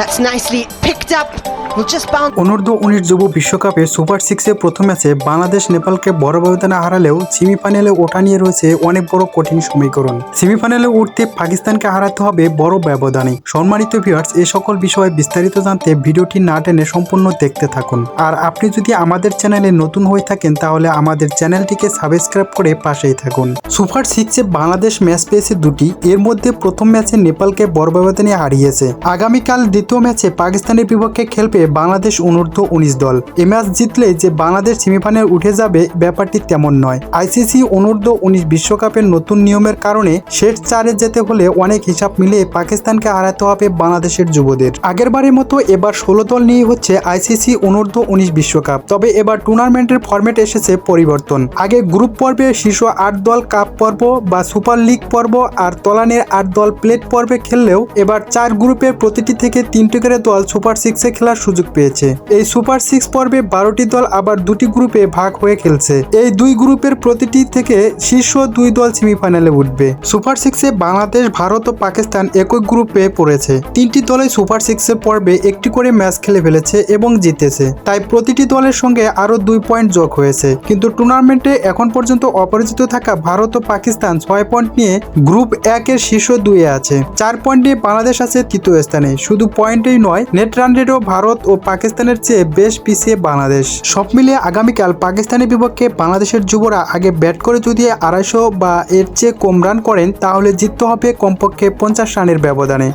That's nicely picked up. We'll just bounce. অনূর্ধ্ব-19 যুব বিশ্বকাপে super সিক্সের প্রথম ম্যাচে বাংলাদেশ নেপালকে বড় ব্যবধানে হারালেও সেমিফাইনালে ওঠা নিয়ে রয়েছে অনেক বড় কঠিন সমীকরণ। সেমিফাইনালে উঠতে পাকিস্তানকে হারাতে হবে বড় ব্যবধানে। সম্মানিত ভিউয়ার্স, এই সকল বিষয়ে বিস্তারিত জানতে ভিডিওটি না টেনে সম্পূর্ণ দেখতে থাকুন। আর আপনি যদি আমাদের চ্যানেলে নতুন হয়ে থাকেন তাহলে আমাদের চ্যানেলটিকে সাবস্ক্রাইব করে পাশেই থাকুন। সুপার সিক্সে বাংলাদেশ ম্যাচ পেয়েছে দুটি, এর মধ্যে প্রথম ম্যাচে নেপালকে বড় ব্যবধানে হারিয়েছে। আগামীকাল দ্বিতীয় ম্যাচে পাকিস্তানের বিপক্ষে খেলবে বাংলাদেশ অনূর্ধ্ব-19 দল। এই ম্যাচ জিতলে যে বাংলাদেশ সেমিফাইনালে উঠে যাবে ব্যাপারটি তেমন নয়। আইসিসি অনূর্ধ্ব-19 বিশ্বকাপের নতুন নিয়মের কারণে শেষ চারে যেতে হলে অনেক হিসাব মিলিয়ে পাকিস্তানকে হারাতে হবে বাংলাদেশের যুবদের। আগেরবারের মতো এবার 16 দল নিয়ে হচ্ছে আইসিসি অনূর্ধ্ব-19 বিশ্বকাপ। তবে এবার টুর্নামেন্টের ফরম্যাট এসেছে পরিবর্তন। আগে গ্রুপ পর্বে শীর্ষ 8 দল কাপ পর্ব বা সুপার লিগ পর্ব আর তলানের 8 দল প্লেট পর্বে খেললেও এবার 4 গ্রুপের প্রতিটি থেকে 3টি করে দল সুপার সিক্সে খেলার সুযোগ পেয়েছে। এই সুপার সিক্স পর্বে 12টি দল আবার 2টি গ্রুপে ভাগ হয়ে খেলছে। এই 2 গ্রুপের প্রতিটি থেকে শীর্ষ 2 দল সেমিফাইনালে উঠবে। সুপার সিক্সে বাংলাদেশ, ভারত ও পাকিস্তান একই গ্রুপে পড়েছে। 3টি দলই সুপার সিক্সের পর্বে একটি করে ম্যাচ খেলে ফেলেছে এবং জিতেছে। তাই প্রতিটি দলের সঙ্গে আরো 2 পয়েন্ট যোগ হয়েছে। কিন্তু টুর্নামেন্টে এখন পর্যন্ত অপরাজিত থাকা ভারত ও পাকিস্তান 6 পয়েন্ট নিয়ে গ্রুপ 1 এর শীর্ষ 2 এ আছে। 4 পয়েন্ট নিয়ে বাংলাদেশ আছে তৃতীয় স্থানে। শুধু পয়েন্টেই নয়, নেট রান রেটও ভারত ও পাকিস্তানের চেয়ে বেশ পিছিয়ে বাংলাদেশ। সব মিলিয়ে আগামীকাল পাকিস্তানের বিপক্ষে বাংলাদেশের যুবরা আগে ব্যাট করে যদি 250 বা এর চেয়ে কম রান করেন তাহলে জিততে হবে কমপক্ষে 50 রানের ব্যবধানে।